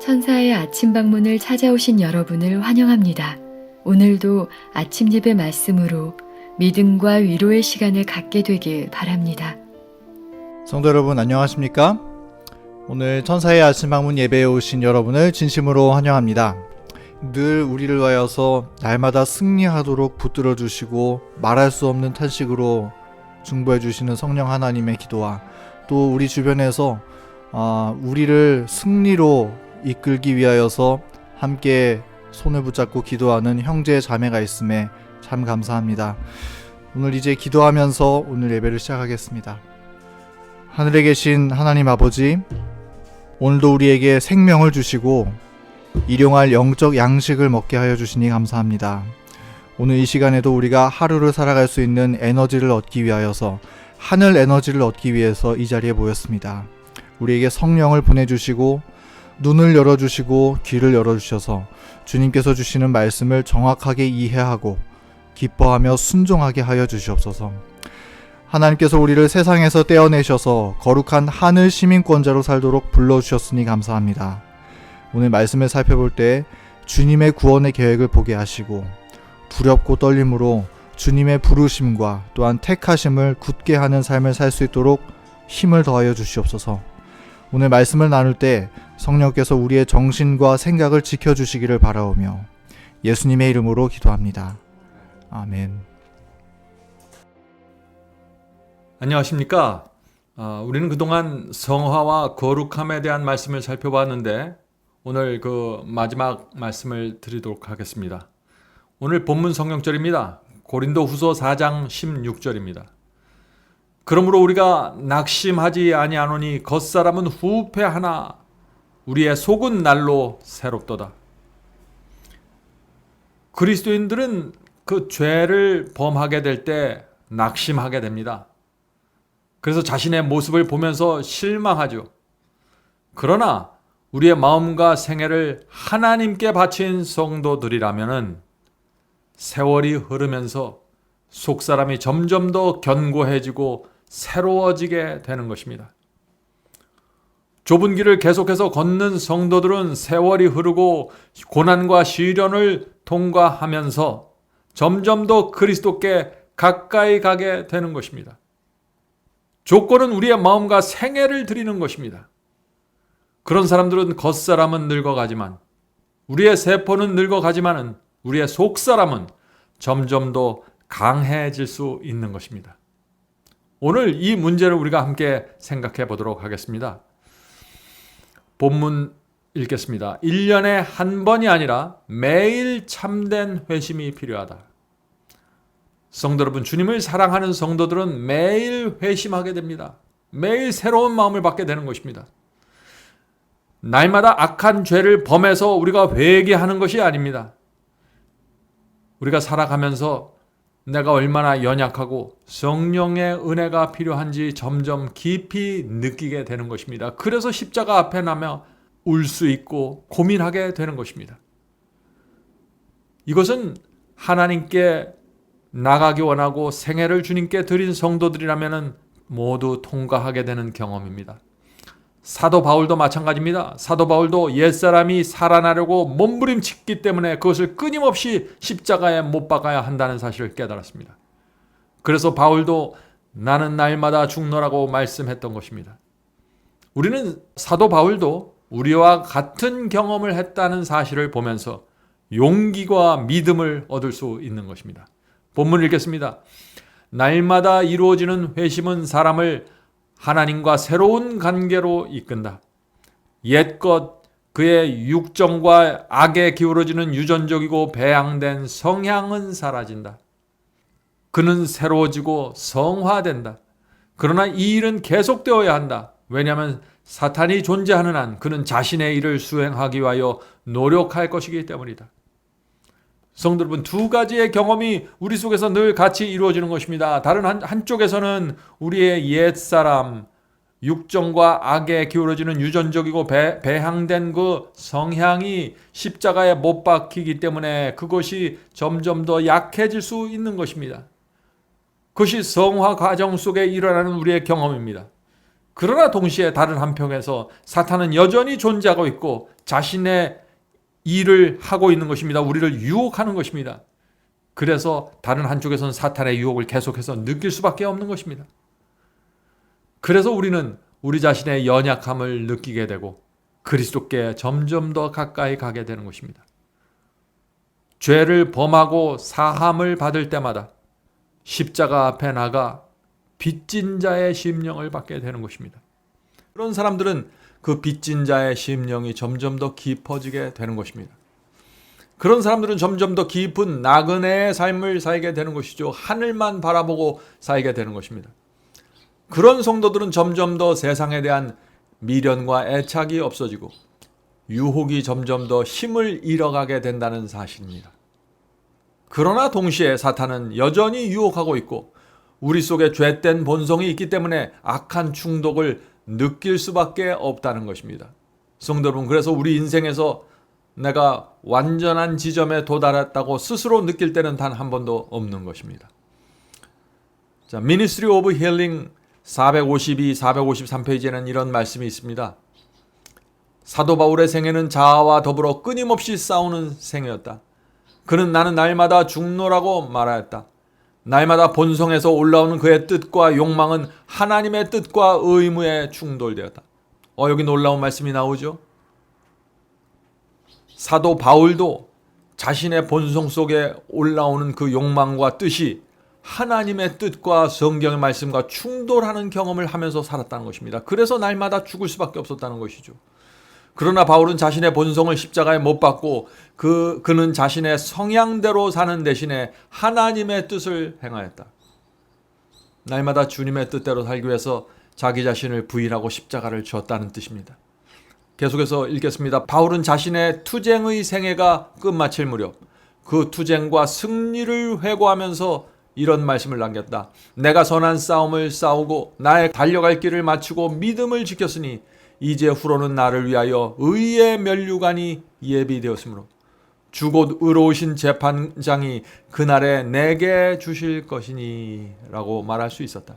천사의 아침 방문을 찾아오신 여러분을 환영합니다. 오늘도 아침 예배 말씀으로 믿음과 위로의 시간을 갖게 되길 바랍니다. 성도 여러분 안녕하십니까? 오늘 천사의 아침 방문 예배에 오신 여러분을 진심으로 환영합니다. 늘 우리를 위하여서 날마다 승리하도록 붙들어 주시고 말할 수 없는 탄식으로 중보해 주시는 성령 하나님의 기도와 또 우리 주변에서 우리를 승리로 이끌기 위하여서 함께 손을 붙잡고 기도하는 형제 자매가 있음에 참 감사합니다. 오늘 이제 기도하면서 오늘 예배를 시작하겠습니다. 하늘에 계신 하나님 아버지, 오늘도 우리에게 생명을 주시고 일용할 영적 양식을 먹게 하여 주시니 감사합니다. 오늘 이 시간에도 우리가 하루를 살아갈 수 있는 에너지를 얻기 위하여서 하늘 에너지를 얻기 위해서 이 자리에 모였습니다. 우리에게 성령을 보내주시고 눈을 열어주시고 귀를 열어주셔서 주님께서 주시는 말씀을 정확하게 이해하고 기뻐하며 순종하게 하여 주시옵소서. 하나님께서 우리를 세상에서 떼어내셔서 거룩한 하늘 시민권자로 살도록 불러주셨으니 감사합니다. 오늘 말씀을 살펴볼 때 주님의 구원의 계획을 보게 하시고 두렵고 떨림으로 주님의 부르심과 또한 택하심을 굳게 하는 삶을 살 수 있도록 힘을 더하여 주시옵소서. 오늘 말씀을 나눌 때 성령께서 우리의 정신과 생각을 지켜주시기를 바라오며 예수님의 이름으로 기도합니다. 아멘. 안녕하십니까? 우리는 그동안 성화와 거룩함에 대한 말씀을 살펴봤는데 오늘 그 마지막 말씀을 드리도록 하겠습니다. 오늘 본문 성경절입니다. 고린도 후서 4장 16절입니다. 그러므로 우리가 낙심하지 아니하노니 겉사람은 후패하나 우리의 속은 날로 새롭도다. 그리스도인들은 그 죄를 범하게 될 때 낙심하게 됩니다. 그래서 자신의 모습을 보면서 실망하죠. 그러나 우리의 마음과 생애를 하나님께 바친 성도들이라면은 세월이 흐르면서 속사람이 점점 더 견고해지고 새로워지게 되는 것입니다. 좁은 길을 계속해서 걷는 성도들은 세월이 흐르고 고난과 시련을 통과하면서 점점 더 그리스도께 가까이 가게 되는 것입니다. 조건은 우리의 마음과 생애를 드리는 것입니다. 그런 사람들은 겉사람은 늙어가지만 우리의 세포는 늙어가지만은 우리의 속사람은 점점 더 강해질 수 있는 것입니다. 오늘 이 문제를 우리가 함께 생각해 보도록 하겠습니다. 본문 읽겠습니다. 1년에 한 번이 아니라 매일 참된 회심이 필요하다. 성도 여러분, 주님을 사랑하는 성도들은 매일 회심하게 됩니다. 매일 새로운 마음을 받게 되는 것입니다. 날마다 악한 죄를 범해서 우리가 회개하는 것이 아닙니다. 우리가 살아가면서 내가 얼마나 연약하고 성령의 은혜가 필요한지 점점 깊이 느끼게 되는 것입니다. 그래서 십자가 앞에 나며 울 수 있고 고민하게 되는 것입니다. 이것은 하나님께 나가기 원하고 생애를 주님께 드린 성도들이라면 모두 통과하게 되는 경험입니다. 사도 바울도 마찬가지입니다. 사도 바울도 옛사람이 살아나려고 몸부림치기 때문에 그것을 끊임없이 십자가에 못 박아야 한다는 사실을 깨달았습니다. 그래서 바울도 나는 날마다 죽노라고 말씀했던 것입니다. 우리는 사도 바울도 우리와 같은 경험을 했다는 사실을 보면서 용기와 믿음을 얻을 수 있는 것입니다. 본문을 읽겠습니다. 날마다 이루어지는 회심은 사람을 하나님과 새로운 관계로 이끈다. 옛것 그의 육정과 악에 기울어지는 유전적이고 배양된 성향은 사라진다. 그는 새로워지고 성화된다. 그러나 이 일은 계속되어야 한다. 왜냐하면 사탄이 존재하는 한 그는 자신의 일을 수행하기 위하여 노력할 것이기 때문이다. 성도 여러분, 두 가지의 경험이 우리 속에서 늘 같이 이루어지는 것입니다. 다른 한쪽에서는 우리의 옛사람, 육정과 악에 기울어지는 유전적이고 배양된 그 성향이 십자가에 못 박히기 때문에 그것이 점점 더 약해질 수 있는 것입니다. 그것이 성화 과정 속에 일어나는 우리의 경험입니다. 그러나 동시에 다른 한편에서 사탄은 여전히 존재하고 있고 자신의 일을 하고 있는 것입니다. 우리를 유혹하는 것입니다. 그래서 다른 한쪽에서는 사탄의 유혹을 계속해서 느낄 수밖에 없는 것입니다. 그래서 우리는 우리 자신의 연약함을 느끼게 되고 그리스도께 점점 더 가까이 가게 되는 것입니다. 죄를 범하고 사함을 받을 때마다 십자가 앞에 나가 빚진 자의 심령을 받게 되는 것입니다. 그런 사람들은 그 빚진 자의 심령이 점점 더 깊어지게 되는 것입니다. 그런 사람들은 점점 더 깊은 나그네의 삶을 살게 되는 것이죠. 하늘만 바라보고 살게 되는 것입니다. 그런 성도들은 점점 더 세상에 대한 미련과 애착이 없어지고 유혹이 점점 더 힘을 잃어가게 된다는 사실입니다. 그러나 동시에 사탄은 여전히 유혹하고 있고 우리 속에 죄된 본성이 있기 때문에 악한 충동을 느낄 수밖에 없다는 것입니다. 성도 여러분, 그래서 우리 인생에서 내가 완전한 지점에 도달했다고 스스로 느낄 때는 단 한 번도 없는 것입니다. 자, Ministry of Healing 452, 453페이지에는 이런 말씀이 있습니다. 사도 바울의 생애는 자아와 더불어 끊임없이 싸우는 생애였다. 그는 나는 날마다 죽노라고 말하였다. 날마다 본성에서 올라오는 그의 뜻과 욕망은 하나님의 뜻과 의무에 충돌되었다. 여기 놀라운 말씀이 나오죠. 사도 바울도 자신의 본성 속에 올라오는 그 욕망과 뜻이 하나님의 뜻과 성경의 말씀과 충돌하는 경험을 하면서 살았다는 것입니다. 그래서 날마다 죽을 수밖에 없었다는 것이죠. 그러나 바울은 자신의 본성을 십자가에 못 박고 그는 자신의 성향대로 사는 대신에 하나님의 뜻을 행하였다. 날마다 주님의 뜻대로 살기 위해서 자기 자신을 부인하고 십자가를 졌다는 뜻입니다. 계속해서 읽겠습니다. 바울은 자신의 투쟁의 생애가 끝마칠 무렵 그 투쟁과 승리를 회고하면서 이런 말씀을 남겼다. 내가 선한 싸움을 싸우고 나의 달려갈 길을 마치고 믿음을 지켰으니 이제 후로는 나를 위하여 의의 면류관이 예비되었으므로 주 곧 의로우신 재판장이 그날에 내게 주실 것이니 라고 말할 수 있었다.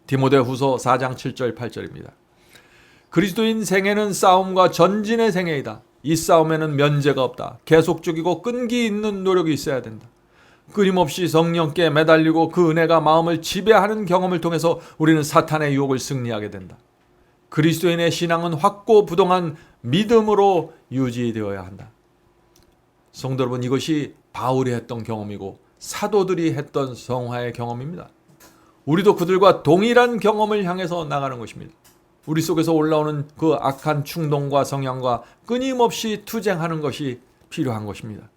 디모데후서 4장 7절 8절입니다. 그리스도인 생애는 싸움과 전진의 생애이다. 이 싸움에는 면제가 없다. 계속적이고 끈기 있는 노력이 있어야 된다. 끊임없이 성령께 매달리고 그 은혜가 마음을 지배하는 경험을 통해서 우리는 사탄의 유혹을 승리하게 된다. 그리스도인의 신앙은 확고부동한 믿음으로 유지되어야 한다. 성도 여러분, 이것이 바울이 했던 경험이고 사도들이 했던 성화의 경험입니다. 우리도 그들과 동일한 경험을 향해서 나가는 것입니다. 우리 속에서 올라오는 그 악한 충동과 성향과 끊임없이 투쟁하는 것이 필요한 것입니다.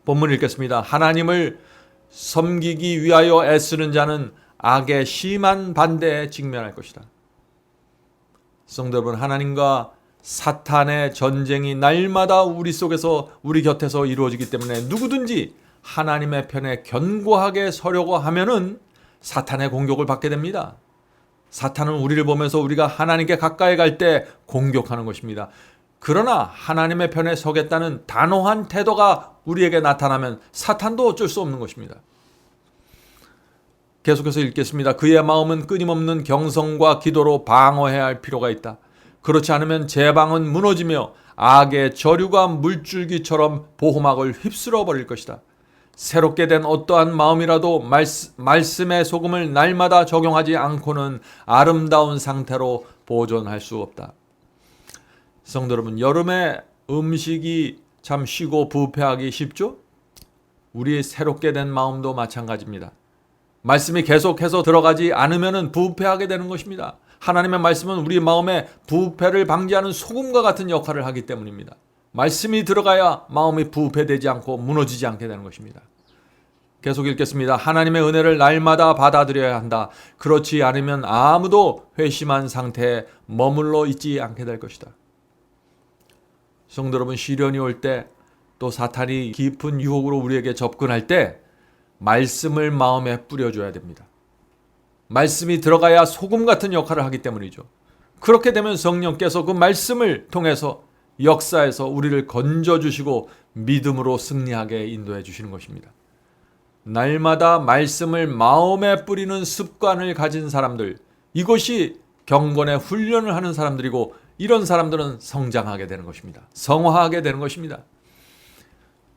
본문 읽겠습니다. 하나님을 섬기기 위하여 애쓰는 자는 악의 심한 반대에 직면할 것이다. 성도 여러분, 하나님과 사탄의 전쟁이 날마다 우리 속에서 우리 곁에서 이루어지기 때문에 누구든지 하나님의 편에 견고하게 서려고 하면은 사탄의 공격을 받게 됩니다. 사탄은 우리를 보면서 우리가 하나님께 가까이 갈 때 공격하는 것입니다. 그러나 하나님의 편에 서겠다는 단호한 태도가 우리에게 나타나면 사탄도 어쩔 수 없는 것입니다. 계속해서 읽겠습니다. 그의 마음은 끊임없는 경성과 기도로 방어해야 할 필요가 있다. 그렇지 않으면 제방은 무너지며 악의 저류가 물줄기처럼 보호막을 휩쓸어 버릴 것이다. 새롭게 된 어떠한 마음이라도 말씀의 소금을 날마다 적용하지 않고는 아름다운 상태로 보존할 수 없다. 성도 여러분, 여름에 음식이 참 쉬고 부패하기 쉽죠? 우리의 새롭게 된 마음도 마찬가지입니다. 말씀이 계속해서 들어가지 않으면 부패하게 되는 것입니다. 하나님의 말씀은 우리 마음의 부패를 방지하는 소금과 같은 역할을 하기 때문입니다. 말씀이 들어가야 마음이 부패되지 않고 무너지지 않게 되는 것입니다. 계속 읽겠습니다. 하나님의 은혜를 날마다 받아들여야 한다. 그렇지 않으면 아무도 회심한 상태에 머물러 있지 않게 될 것이다. 성도 여러분, 시련이 올 때 또 사탄이 깊은 유혹으로 우리에게 접근할 때 말씀을 마음에 뿌려줘야 됩니다. 말씀이 들어가야 소금 같은 역할을 하기 때문이죠. 그렇게 되면 성령께서 그 말씀을 통해서 역사에서 우리를 건져주시고 믿음으로 승리하게 인도해 주시는 것입니다. 날마다 말씀을 마음에 뿌리는 습관을 가진 사람들, 이것이 경건의 훈련을 하는 사람들이고 이런 사람들은 성장하게 되는 것입니다. 성화하게 되는 것입니다.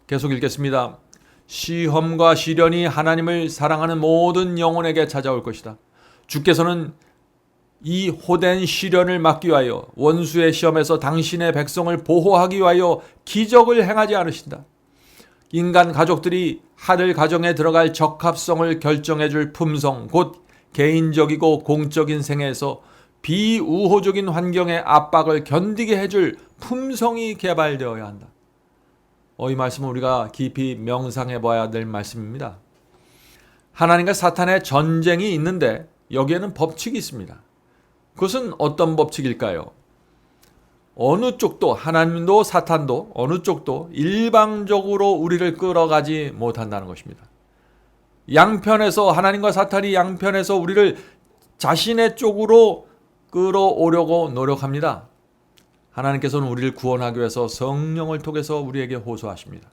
계속 읽겠습니다. 시험과 시련이 하나님을 사랑하는 모든 영혼에게 찾아올 것이다. 주께서는 이 호된 시련을 막기 위하여 원수의 시험에서 당신의 백성을 보호하기 위하여 기적을 행하지 않으신다. 인간 가족들이 하늘 가정에 들어갈 적합성을 결정해 줄 품성, 곧 개인적이고 공적인 생애에서 비우호적인 환경의 압박을 견디게 해줄 품성이 개발되어야 한다. 이 말씀은 우리가 깊이 명상해 봐야 될 말씀입니다. 하나님과 사탄의 전쟁이 있는데 여기에는 법칙이 있습니다. 그것은 어떤 법칙일까요? 어느 쪽도, 하나님도 사탄도 어느 쪽도 일방적으로 우리를 끌어가지 못한다는 것입니다. 양편에서, 하나님과 사탄이 양편에서 우리를 자신의 쪽으로 끌어오려고 노력합니다. 하나님께서는 우리를 구원하기 위해서 성령을 통해서 우리에게 호소하십니다.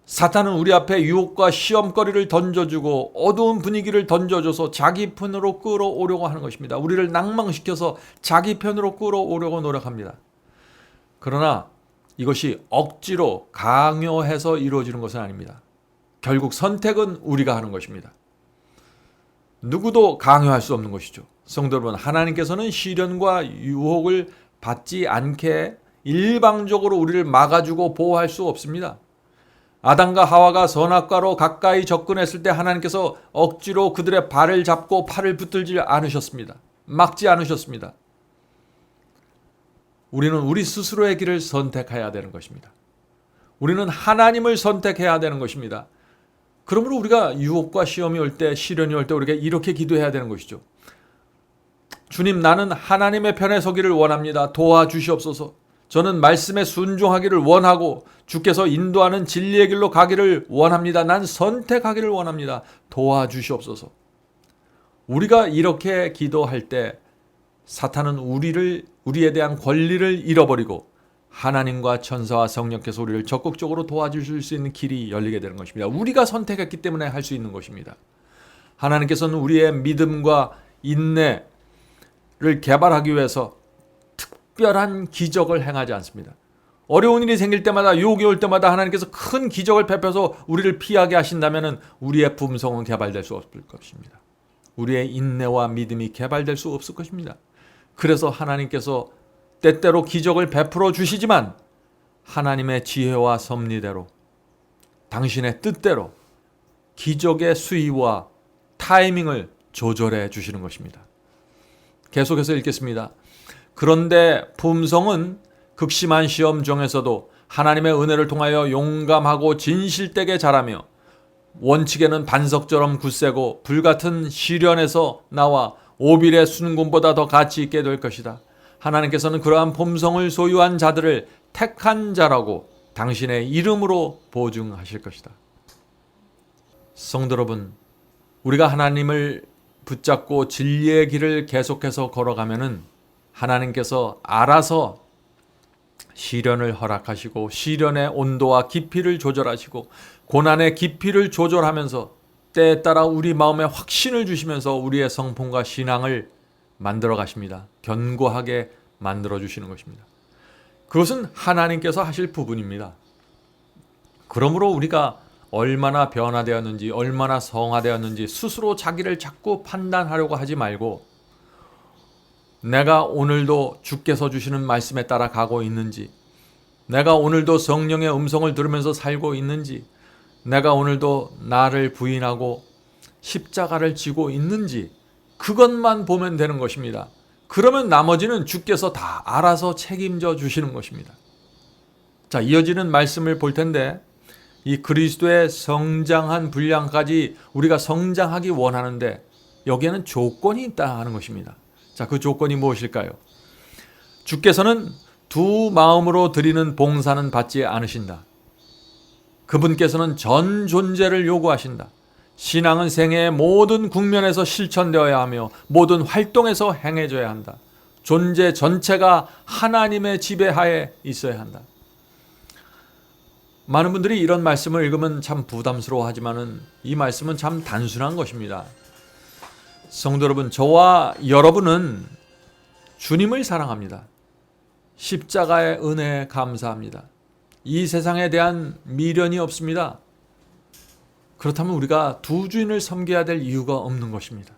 사탄은 우리 앞에 유혹과 시험거리를 던져주고 어두운 분위기를 던져줘서 자기 편으로 끌어오려고 하는 것입니다. 우리를 낭망시켜서 자기 편으로 끌어오려고 노력합니다. 그러나 이것이 억지로 강요해서 이루어지는 것은 아닙니다. 결국 선택은 우리가 하는 것입니다. 누구도 강요할 수 없는 것이죠. 성도 여러분, 하나님께서는 시련과 유혹을 받지 않게 일방적으로 우리를 막아주고 보호할 수 없습니다. 아담과 하와가 선악과로 가까이 접근했을 때 하나님께서 억지로 그들의 발을 잡고 팔을 붙들지 않으셨습니다. 막지 않으셨습니다. 우리는 우리 스스로의 길을 선택해야 되는 것입니다. 우리는 하나님을 선택해야 되는 것입니다. 그러므로 우리가 유혹과 시험이 올 때, 시련이 올 때 우리가 이렇게 기도해야 되는 것이죠. 주님, 나는 하나님의 편에 서기를 원합니다. 도와주시옵소서. 저는 말씀에 순종하기를 원하고 주께서 인도하는 진리의 길로 가기를 원합니다. 난 선택하기를 원합니다. 도와주시옵소서. 우리가 이렇게 기도할 때 사탄은 우리에 대한 권리를 잃어버리고 하나님과 천사와 성령께서 우리를 적극적으로 도와주실 수 있는 길이 열리게 되는 것입니다. 우리가 선택했기 때문에 할 수 있는 것입니다. 하나님께서는 우리의 믿음과 인내를 개발하기 위해서 특별한 기적을 행하지 않습니다. 어려운 일이 생길 때마다, 유혹이 올 때마다 하나님께서 큰 기적을 베펴서 우리를 피하게 하신다면 우리의 품성은 개발될 수 없을 것입니다. 우리의 인내와 믿음이 개발될 수 없을 것입니다. 그래서 하나님께서 때때로 기적을 베풀어 주시지만 하나님의 지혜와 섭리대로, 당신의 뜻대로 기적의 수위와 타이밍을 조절해 주시는 것입니다. 계속해서 읽겠습니다. 그런데 품성은 극심한 시험 중에서도 하나님의 은혜를 통하여 용감하고 진실되게 자라며 원칙에는 반석처럼 굳세고 불같은 시련에서 나와 오빌의 순금보다 더 가치 있게 될 것이다. 하나님께서는 그러한 품성을 소유한 자들을 택한 자라고 당신의 이름으로 보증하실 것이다. 성도 여러분, 우리가 하나님을 붙잡고 진리의 길을 계속해서 걸어가면은 하나님께서 알아서 시련을 허락하시고 시련의 온도와 깊이를 조절하시고 고난의 깊이를 조절하면서 때에 따라 우리 마음에 확신을 주시면서 우리의 성품과 신앙을 만들어 가십니다. 견고하게 만들어 주시는 것입니다. 그것은 하나님께서 하실 부분입니다. 그러므로 우리가 얼마나 변화되었는지, 얼마나 성화되었는지 스스로 자기를 자꾸 판단하려고 하지 말고 내가 오늘도 주께서 주시는 말씀에 따라 가고 있는지, 내가 오늘도 성령의 음성을 들으면서 살고 있는지, 내가 오늘도 나를 부인하고 십자가를 지고 있는지 그것만 보면 되는 것입니다. 그러면 나머지는 주께서 다 알아서 책임져 주시는 것입니다. 자, 이어지는 말씀을 볼 텐데 이 그리스도의 성장한 분량까지 우리가 성장하기 원하는데 여기에는 조건이 있다 하는 것입니다. 자, 그 조건이 무엇일까요? 주께서는 두 마음으로 드리는 봉사는 받지 않으신다. 그분께서는 전 존재를 요구하신다. 신앙은 생애의 모든 국면에서 실천되어야 하며 모든 활동에서 행해져야 한다. 존재 전체가 하나님의 지배하에 있어야 한다. 많은 분들이 이런 말씀을 읽으면 참 부담스러워하지만은 이 말씀은 참 단순한 것입니다. 성도 여러분, 저와 여러분은 주님을 사랑합니다. 십자가의 은혜에 감사합니다. 이 세상에 대한 미련이 없습니다. 그렇다면 우리가 두 주인을 섬겨야 될 이유가 없는 것입니다.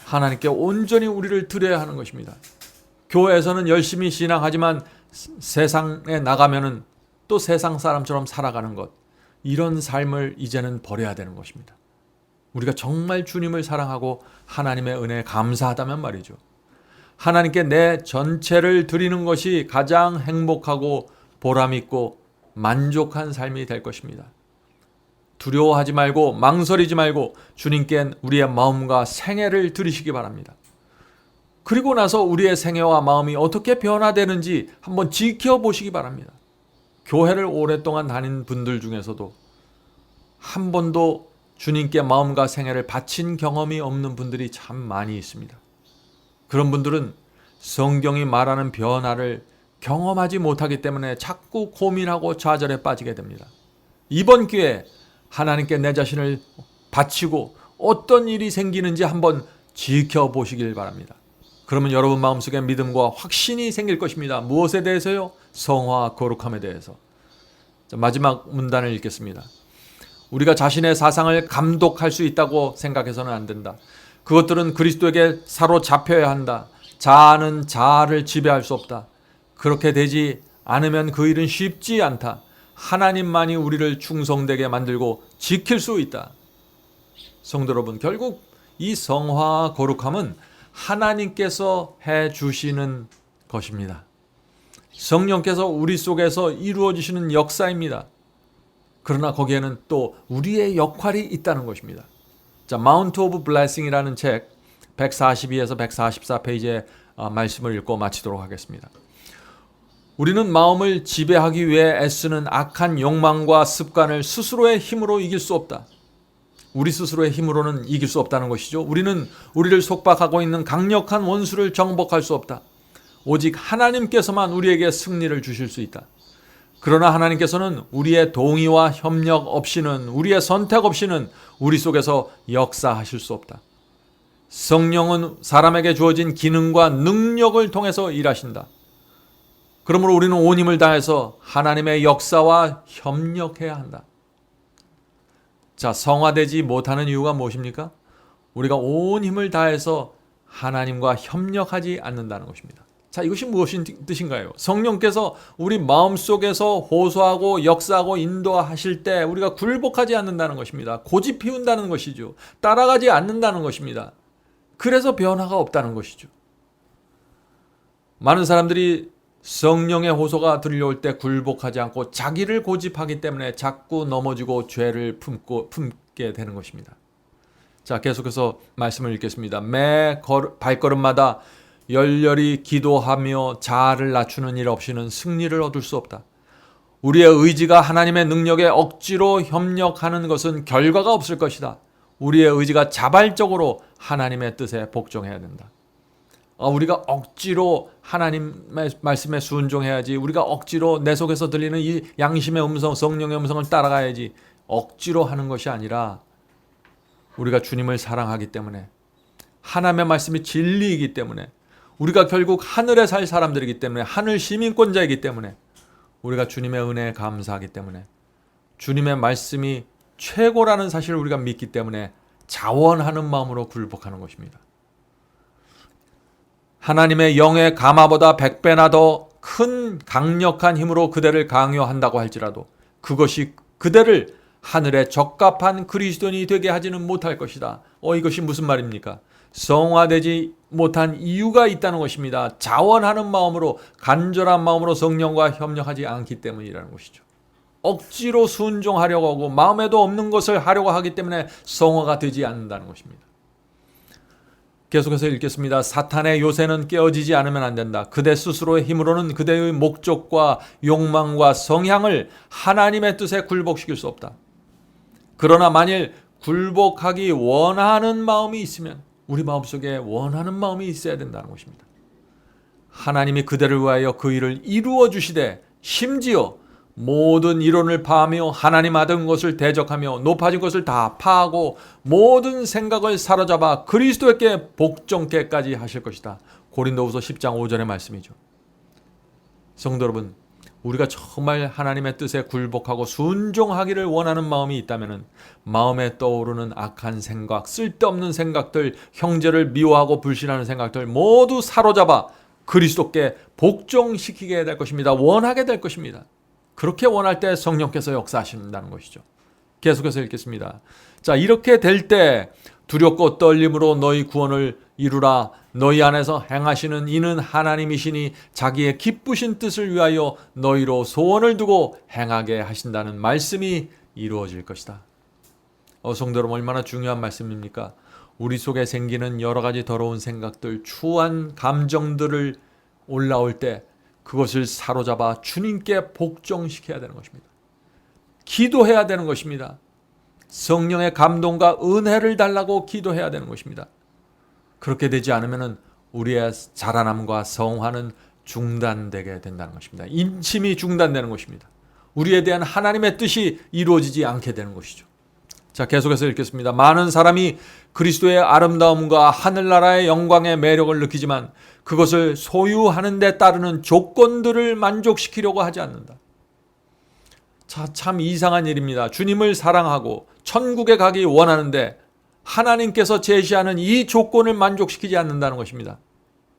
하나님께 온전히 우리를 드려야 하는 것입니다. 교회에서는 열심히 신앙하지만 세상에 나가면은 또 세상 사람처럼 살아가는 것, 이런 삶을 이제는 버려야 되는 것입니다. 우리가 정말 주님을 사랑하고 하나님의 은혜에 감사하다면 말이죠. 하나님께 내 전체를 드리는 것이 가장 행복하고 보람있고 만족한 삶이 될 것입니다. 두려워하지 말고 망설이지 말고 주님께 우리의 마음과 생애를 드리시기 바랍니다. 그리고 나서 우리의 생애와 마음이 어떻게 변화되는지 한번 지켜보시기 바랍니다. 교회를 오랫동안 다닌 분들 중에서도 한 번도 주님께 마음과 생애를 바친 경험이 없는 분들이 참 많이 있습니다. 그런 분들은 성경이 말하는 변화를 경험하지 못하기 때문에 자꾸 고민하고 좌절에 빠지게 됩니다. 이번 기회에 하나님께 내 자신을 바치고 어떤 일이 생기는지 한번 지켜보시길 바랍니다. 그러면 여러분 마음속에 믿음과 확신이 생길 것입니다. 무엇에 대해서요? 성화와 거룩함에 대해서. 마지막 문단을 읽겠습니다. 우리가 자신의 사상을 감독할 수 있다고 생각해서는 안 된다. 그것들은 그리스도에게 사로잡혀야 한다. 자아는 자아를 지배할 수 없다. 그렇게 되지 않으면 그 일은 쉽지 않다. 하나님만이 우리를 충성되게 만들고 지킬 수 있다. 성도 여러분, 결국 이 성화와 거룩함은 하나님께서 해주시는 것입니다. 성령께서 우리 속에서 이루어지시는 역사입니다. 그러나 거기에는 또 우리의 역할이 있다는 것입니다. 자, 마운트 오브 블레싱이라는 책 142에서 144페이지의 말씀을 읽고 마치도록 하겠습니다. 우리는 마음을 지배하기 위해 애쓰는 악한 욕망과 습관을 스스로의 힘으로 이길 수 없다. 우리 스스로의 힘으로는 이길 수 없다는 것이죠. 우리는 우리를 속박하고 있는 강력한 원수를 정복할 수 없다. 오직 하나님께서만 우리에게 승리를 주실 수 있다. 그러나 하나님께서는 우리의 동의와 협력 없이는, 우리의 선택 없이는 우리 속에서 역사하실 수 없다. 성령은 사람에게 주어진 기능과 능력을 통해서 일하신다. 그러므로 우리는 온 힘을 다해서 하나님의 역사와 협력해야 한다. 자, 성화되지 못하는 이유가 무엇입니까? 우리가 온 힘을 다해서 하나님과 협력하지 않는다는 것입니다. 자, 이것이 무엇인 뜻인가요? 성령께서 우리 마음속에서 호소하고 역사하고 인도하실 때 우리가 굴복하지 않는다는 것입니다. 고집 피운다는 것이죠. 따라가지 않는다는 것입니다. 그래서 변화가 없다는 것이죠. 많은 사람들이 성령의 호소가 들려올 때 굴복하지 않고 자기를 고집하기 때문에 자꾸 넘어지고 죄를 품게 되는 것입니다. 자, 계속해서 말씀을 읽겠습니다. 매 발걸음마다 열렬히 기도하며 자아를 낮추는 일 없이는 승리를 얻을 수 없다. 우리의 의지가 하나님의 능력에 억지로 협력하는 것은 결과가 없을 것이다. 우리의 의지가 자발적으로 하나님의 뜻에 복종해야 된다. 우리가 억지로 하나님의 말씀에 순종해야지, 우리가 억지로 내 속에서 들리는 이 양심의 음성, 성령의 음성을 따라가야지, 억지로 하는 것이 아니라 우리가 주님을 사랑하기 때문에, 하나님의 말씀이 진리이기 때문에, 우리가 결국 하늘에 살 사람들이기 때문에, 하늘 시민권자이기 때문에, 우리가 주님의 은혜에 감사하기 때문에, 주님의 말씀이 최고라는 사실을 우리가 믿기 때문에 자원하는 마음으로 굴복하는 것입니다. 하나님의 영의 감화보다 100배나 더 큰 강력한 힘으로 그대를 강요한다고 할지라도 그것이 그대를 하늘에 적합한 그리스도인이 되게 하지는 못할 것이다. 이것이 무슨 말입니까? 성화되지 못한 이유가 있다는 것입니다. 자원하는 마음으로, 간절한 마음으로 성령과 협력하지 않기 때문이라는 것이죠. 억지로 순종하려고 하고 마음에도 없는 것을 하려고 하기 때문에 성화가 되지 않는다는 것입니다. 계속해서 읽겠습니다. 사탄의 요새는 깨어지지 않으면 안 된다. 그대 스스로의 힘으로는 그대의 목적과 욕망과 성향을 하나님의 뜻에 굴복시킬 수 없다. 그러나 만일 굴복하기 원하는 마음이 있으면 우리 마음속에 원하는 마음이 있어야 된다는 것입니다. 하나님이 그대를 위하여 그 일을 이루어 주시되 심지어 모든 이론을 파하며 하나님 아들 것을 대적하며 높아진 것을 다 파하고 모든 생각을 사로잡아 그리스도께 복종케까지 하실 것이다. 고린도후서 10장 5절의 말씀이죠. 성도 여러분, 우리가 정말 하나님의 뜻에 굴복하고 순종하기를 원하는 마음이 있다면 마음에 떠오르는 악한 생각, 쓸데없는 생각들, 형제를 미워하고 불신하는 생각들 모두 사로잡아 그리스도께 복종시키게 될 것입니다. 원하게 될 것입니다. 그렇게 원할 때 성령께서 역사하신다는 것이죠. 계속해서 읽겠습니다. 자, 이렇게 될 때 두렵고 떨림으로 너희 구원을 이루라. 너희 안에서 행하시는 이는 하나님이시니 자기의 기쁘신 뜻을 위하여 너희로 소원을 두고 행하게 하신다는 말씀이 이루어질 것이다. 성도 여러분, 얼마나 중요한 말씀입니까? 우리 속에 생기는 여러 가지 더러운 생각들, 추한 감정들을 올라올 때 그것을 사로잡아 주님께 복종시켜야 되는 것입니다. 기도해야 되는 것입니다. 성령의 감동과 은혜를 달라고 기도해야 되는 것입니다. 그렇게 되지 않으면 우리의 자라남과 성화는 중단되게 된다는 것입니다. 인침이 중단되는 것입니다. 우리에 대한 하나님의 뜻이 이루어지지 않게 되는 것이죠. 자, 계속해서 읽겠습니다. 많은 사람이 그리스도의 아름다움과 하늘나라의 영광의 매력을 느끼지만 그것을 소유하는 데 따르는 조건들을 만족시키려고 하지 않는다. 자, 참 이상한 일입니다. 주님을 사랑하고 천국에 가기 원하는데 하나님께서 제시하는 이 조건을 만족시키지 않는다는 것입니다.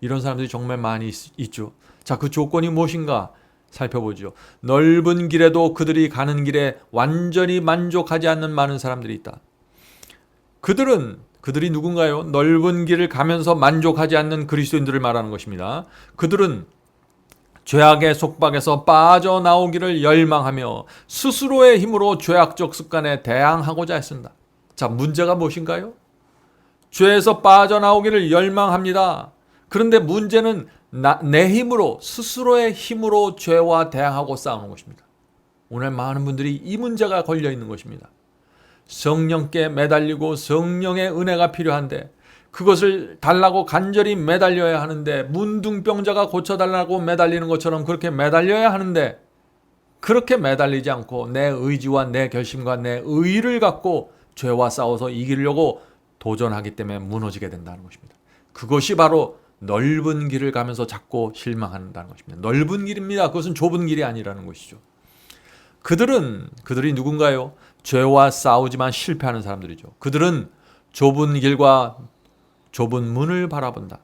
이런 사람들이 정말 많이 있죠. 자, 그 조건이 무엇인가 살펴보죠. 넓은 길에도 그들이 가는 길에 완전히 만족하지 않는 많은 사람들이 있다. 그들이 누군가요? 넓은 길을 가면서 만족하지 않는 그리스도인들을 말하는 것입니다. 그들은 죄악의 속박에서 빠져나오기를 열망하며 스스로의 힘으로 죄악적 습관에 대항하고자 했습니다. 자, 문제가 무엇인가요? 죄에서 빠져나오기를 열망합니다. 그런데 문제는 내 힘으로, 스스로의 힘으로 죄와 대항하고 싸우는 것입니다. 오늘 많은 분들이 이 문제가 걸려 있는 것입니다. 성령께 매달리고 성령의 은혜가 필요한데 그것을 달라고 간절히 매달려야 하는데, 문둥병자가 고쳐달라고 매달리는 것처럼 그렇게 매달려야 하는데 그렇게 매달리지 않고 내 의지와 내 결심과 내 의의를 갖고 죄와 싸워서 이기려고 도전하기 때문에 무너지게 된다는 것입니다. 그것이 바로 넓은 길을 가면서 자꾸 실망한다는 것입니다. 넓은 길입니다. 그것은 좁은 길이 아니라는 것이죠. 그들이 누군가요? 죄와 싸우지만 실패하는 사람들이죠. 그들은 좁은 길과 좁은 문을 바라본다.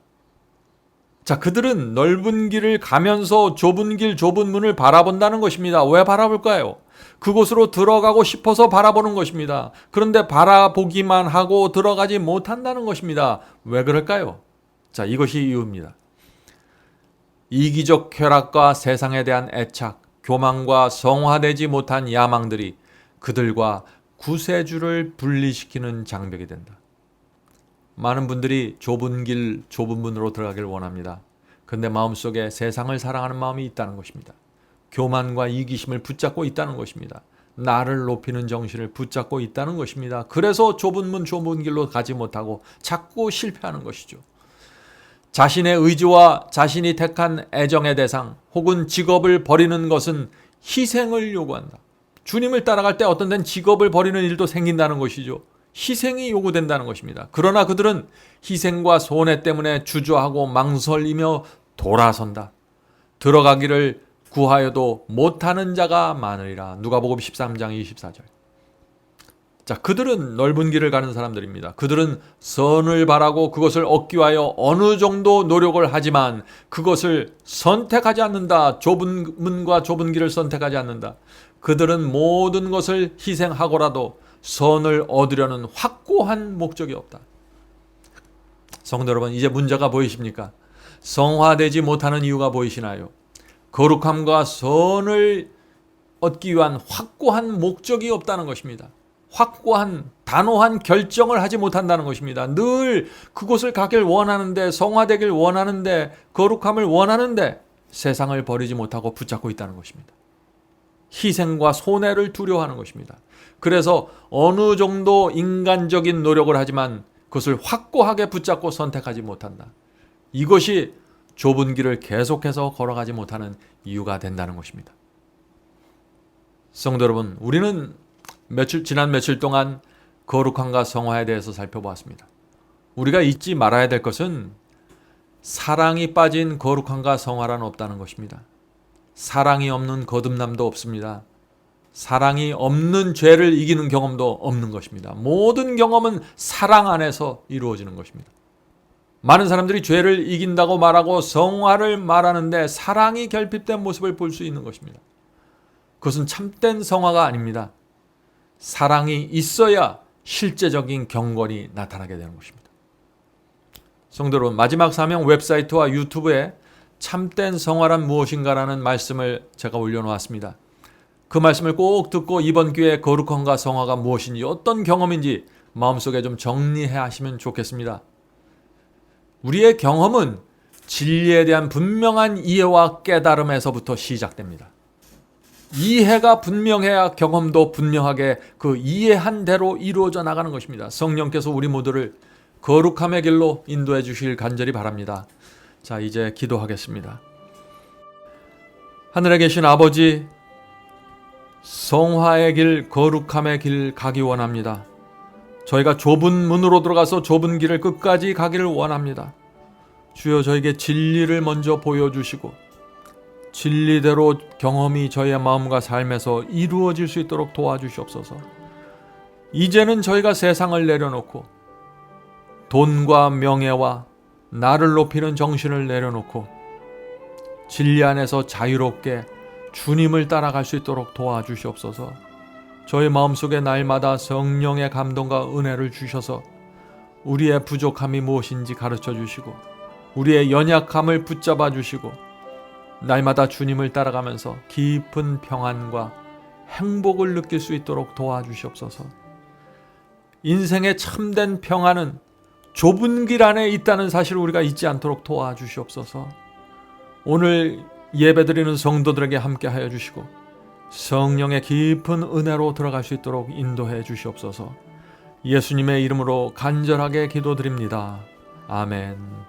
자, 그들은 넓은 길을 가면서 좁은 길, 좁은 문을 바라본다는 것입니다. 왜 바라볼까요? 그곳으로 들어가고 싶어서 바라보는 것입니다. 그런데 바라보기만 하고 들어가지 못한다는 것입니다. 왜 그럴까요? 자, 이것이 이유입니다. 이기적 쾌락과 세상에 대한 애착, 교만과 성화되지 못한 야망들이 그들과 구세주를 분리시키는 장벽이 된다. 많은 분들이 좁은 길, 좁은 문으로 들어가길 원합니다. 그런데 마음속에 세상을 사랑하는 마음이 있다는 것입니다. 교만과 이기심을 붙잡고 있다는 것입니다. 나를 높이는 정신을 붙잡고 있다는 것입니다. 그래서 좁은 문, 좁은 길로 가지 못하고 자꾸 실패하는 것이죠. 자신의 의지와 자신이 택한 애정의 대상 혹은 직업을 버리는 것은 희생을 요구한다. 주님을 따라갈 때 어떤 데는 직업을 버리는 일도 생긴다는 것이죠. 희생이 요구된다는 것입니다. 그러나 그들은 희생과 손해 때문에 주저하고 망설이며 돌아선다. 들어가기를 구하여도 못하는 자가 많으리라. 누가복음 13장 24절. 자, 그들은 넓은 길을 가는 사람들입니다. 그들은 선을 바라고 그것을 얻기 위하여 어느 정도 노력을 하지만 그것을 선택하지 않는다. 좁은 문과 좁은 길을 선택하지 않는다. 그들은 모든 것을 희생하고라도 선을 얻으려는 확고한 목적이 없다. 성도 여러분, 이제 문제가 보이십니까? 성화되지 못하는 이유가 보이시나요? 거룩함과 선을 얻기 위한 확고한 목적이 없다는 것입니다. 확고한 단호한 결정을 하지 못한다는 것입니다. 늘 그곳을 가길 원하는데, 성화되길 원하는데, 거룩함을 원하는데 세상을 버리지 못하고 붙잡고 있다는 것입니다. 희생과 손해를 두려워하는 것입니다. 그래서 어느 정도 인간적인 노력을 하지만 그것을 확고하게 붙잡고 선택하지 못한다. 이것이 좁은 길을 계속해서 걸어가지 못하는 이유가 된다는 것입니다. 성도 여러분, 우리는 지난 며칠 동안 거룩함과 성화에 대해서 살펴보았습니다. 우리가 잊지 말아야 될 것은 사랑이 빠진 거룩함과 성화란 없다는 것입니다. 사랑이 없는 거듭남도 없습니다. 사랑이 없는 죄를 이기는 경험도 없는 것입니다. 모든 경험은 사랑 안에서 이루어지는 것입니다. 많은 사람들이 죄를 이긴다고 말하고 성화를 말하는데 사랑이 결핍된 모습을 볼 수 있는 것입니다. 그것은 참된 성화가 아닙니다. 사랑이 있어야 실제적인 경건이 나타나게 되는 것입니다. 성도 여러분, 마지막 사명 웹사이트와 유튜브에 참된 성화란 무엇인가라는 말씀을 제가 올려놓았습니다. 그 말씀을 꼭 듣고 이번 기회에 거룩함과 성화가 무엇인지, 어떤 경험인지 마음속에 좀 정리해 하시면 좋겠습니다. 우리의 경험은 진리에 대한 분명한 이해와 깨달음에서부터 시작됩니다. 이해가 분명해야 경험도 분명하게 그 이해한 대로 이루어져 나가는 것입니다. 성령께서 우리 모두를 거룩함의 길로 인도해 주시길 간절히 바랍니다. 자, 이제 기도하겠습니다. 하늘에 계신 아버지, 성화의 길, 거룩함의 길 가기 원합니다. 저희가 좁은 문으로 들어가서 좁은 길을 끝까지 가기를 원합니다. 주여, 저에게 진리를 먼저 보여주시고 진리대로 경험이 저희의 마음과 삶에서 이루어질 수 있도록 도와주시옵소서. 이제는 저희가 세상을 내려놓고 돈과 명예와 나를 높이는 정신을 내려놓고 진리 안에서 자유롭게 주님을 따라갈 수 있도록 도와주시옵소서. 저희 마음속에 날마다 성령의 감동과 은혜를 주셔서 우리의 부족함이 무엇인지 가르쳐 주시고 우리의 연약함을 붙잡아 주시고 날마다 주님을 따라가면서 깊은 평안과 행복을 느낄 수 있도록 도와주시옵소서. 인생의 참된 평안은 좁은 길 안에 있다는 사실을 우리가 잊지 않도록 도와주시옵소서. 오늘 예배드리는 성도들에게 함께하여 주시고 성령의 깊은 은혜로 들어갈 수 있도록 인도해 주시옵소서. 예수님의 이름으로 간절하게 기도드립니다. 아멘.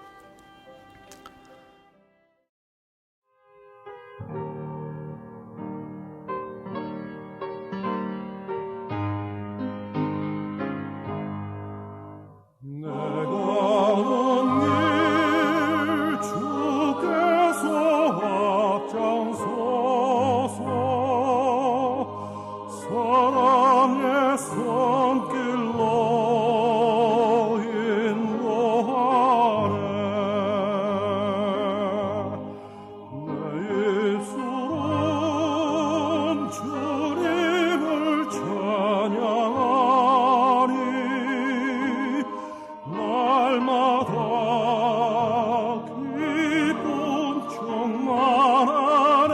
날마다 기쁜 충만한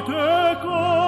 때까지